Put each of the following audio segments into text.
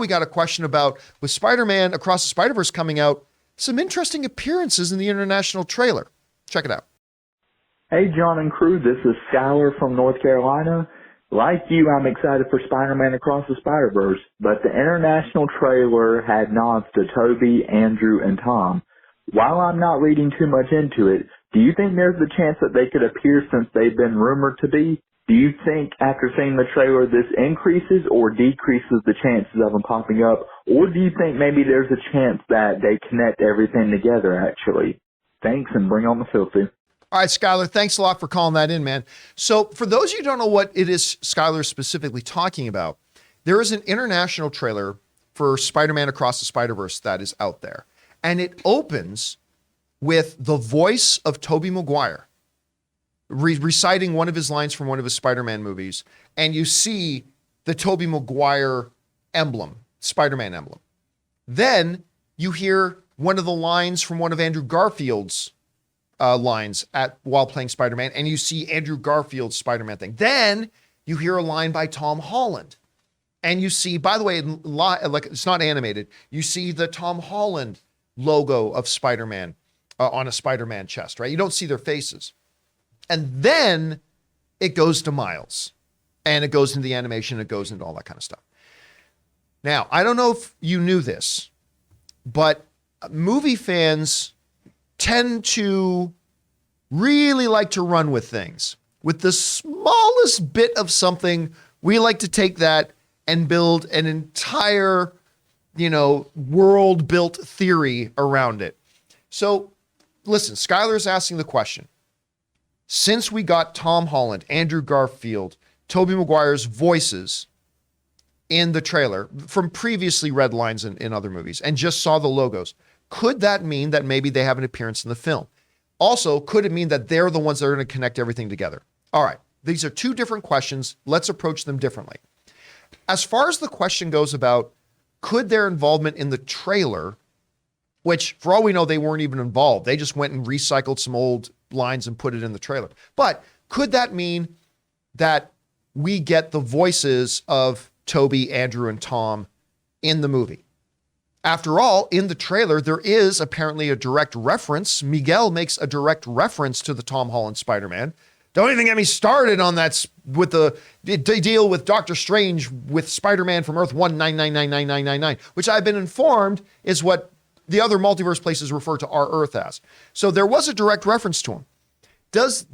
we got a question about, with Spider-Man Across the Spider-Verse coming out, some interesting appearances in the international trailer. Check it out. Hey, John and crew, this is Skylar from North Carolina. Like you, I'm excited for Spider-Man Across the Spider-Verse, but the international trailer had nods to Tobey, Andrew, and Tom. While I'm not reading too much into it, do you think there's the chance that they could appear since they've been rumored to be? Do you think after seeing the trailer this increases or decreases the chances of them popping up? Or do you think maybe there's a chance that they connect everything together actually? Thanks, and bring on the filthy. All right, Skylar, thanks a lot for calling that in, man. So for those of you who don't know what it is Skylar specifically talking about, there is an international trailer for Spider-Man Across the Spider-Verse that is out there. And it opens with the voice of Tobey Maguire reciting one of his lines from one of his Spider-Man movies. And you see the Tobey Maguire emblem, Spider-Man emblem. Then you hear one of the lines from one of Andrew Garfield's lines while playing Spider-Man, and you see Andrew Garfield's Spider-Man thing. Then you hear a line by Tom Holland, and you see, by the way, like it's not animated, you see the Tom Holland logo of Spider-Man on a Spider-Man chest, right? You don't see their faces. And then it goes to Miles, and it goes into the animation, it goes into all that kind of stuff. Now, I don't know if you knew this, but movie fans tend to really like to run with things. With the smallest bit of something, we like to take that and build an entire, world-built theory around it. So, listen, Skylar's asking the question. Since we got Tom Holland, Andrew Garfield, Tobey Maguire's voices in the trailer from previously read lines in other movies and just saw the logos, could that mean that maybe they have an appearance in the film? Also, could it mean that they're the ones that are going to connect everything together? All right, these are two different questions. Let's approach them differently. As far as the question goes about could their involvement in the trailer, which for all we know, they weren't even involved. They just went and recycled some old lines and put it in the trailer. But could that mean that we get the voices of Tobey, Andrew, and Tom in the movie? After all, in the trailer, there is apparently a direct reference. Miguel makes a direct reference to the Tom Holland Spider-Man. Don't even get me started on that with the deal with Doctor Strange with Spider-Man from Earth 199999999, which I've been informed is what the other multiverse places refer to our Earth as. So there was a direct reference to him. Does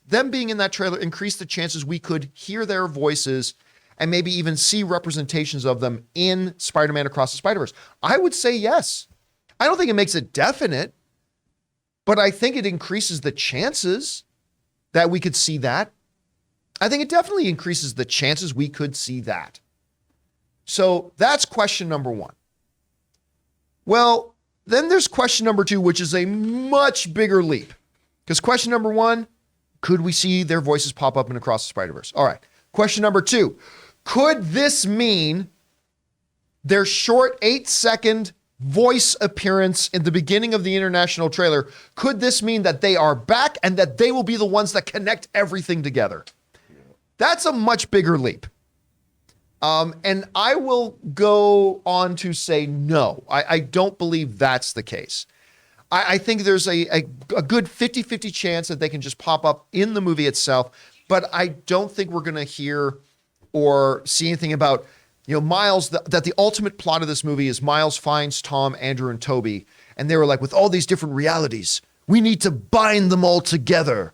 them being in that trailer, increase the chances we could hear their voices and maybe even see representations of them in Spider-Man Across the Spider-Verse? I would say yes. I don't think it makes it definite, but I think it increases the chances that we could see that. I think it definitely increases the chances we could see that. So that's question number one. Well, then there's question number two, which is a much bigger leap. Because question number one, could we see their voices pop up in Across the Spider-Verse? All right. Question number two, could this mean their short 8-second voice appearance in the beginning of the international trailer, could this mean that they are back and that they will be the ones that connect everything together? That's a much bigger leap. And I will go on to say no. I don't believe that's the case. I think there's a good 50-50 chance that they can just pop up in the movie itself, but I don't think we're going to hear or see anything about, Miles, that the ultimate plot of this movie is Miles finds Tom, Andrew, and Tobey, and they were like, with all these different realities, we need to bind them all together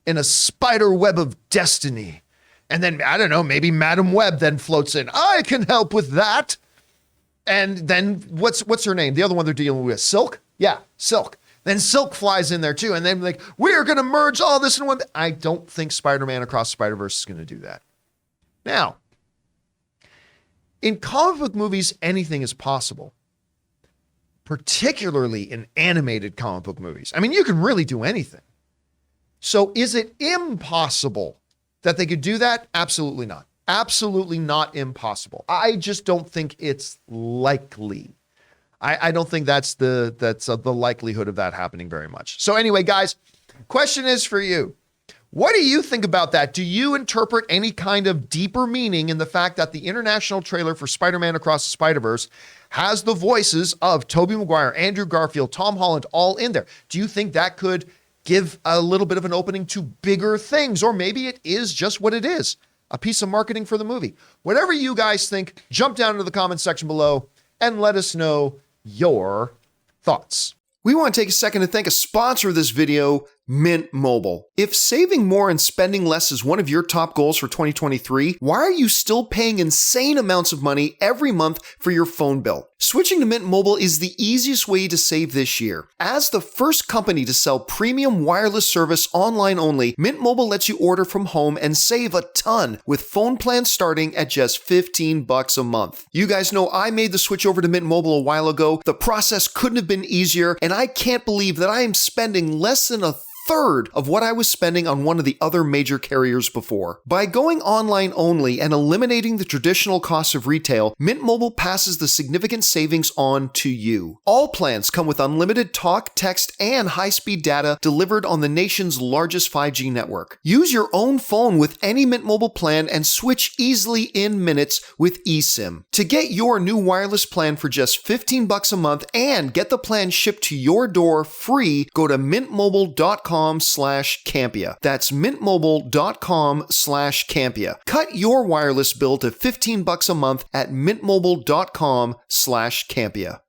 in a spider web of destiny. And then, I don't know, maybe Madam Web then floats in. I can help with that. And then what's her name? The other one they're dealing with, Silk? Yeah, Silk. Then Silk flies in there too. And then like, we're going to merge all this in one. I don't think Spider-Man Across the Spider-Verse is going to do that. Now, in comic book movies, anything is possible, particularly in animated comic book movies. I mean, you can really do anything. So is it impossible that they could do that? Absolutely not. Absolutely not impossible. I just don't think it's likely. I don't think that's the likelihood of that happening very much. So anyway, guys, question is for you. What do you think about that? Do you interpret any kind of deeper meaning in the fact that the international trailer for Spider-Man Across the Spider-Verse has the voices of Tobey Maguire, Andrew Garfield, Tom Holland all in there? Do you think that could give a little bit of an opening to bigger things? Or maybe it is just what it is, a piece of marketing for the movie. Whatever you guys think, jump down into the comment section below and let us know your thoughts. We want to take a second to thank a sponsor of this video, Mint Mobile. If saving more and spending less is one of your top goals for 2023, why are you still paying insane amounts of money every month for your phone bill? Switching to Mint Mobile is the easiest way to save this year. As the first company to sell premium wireless service online only, Mint Mobile lets you order from home and save a ton with phone plans starting at just $15 a month. You guys know I made the switch over to Mint Mobile a while ago. The process couldn't have been easier, and I can't believe that I am spending less than a third of what I was spending on one of the other major carriers before. By going online only and eliminating the traditional costs of retail, Mint Mobile passes the significant savings on to you. All plans come with unlimited talk, text, and high-speed data delivered on the nation's largest 5G network. Use your own phone with any Mint Mobile plan and switch easily in minutes with eSIM. To get your new wireless plan for just $15 a month and get the plan shipped to your door free, go to mintmobile.com/Campea. That's mintmobile.com/Campea. Cut your wireless bill to $15 a month at mintmobile.com/Campea.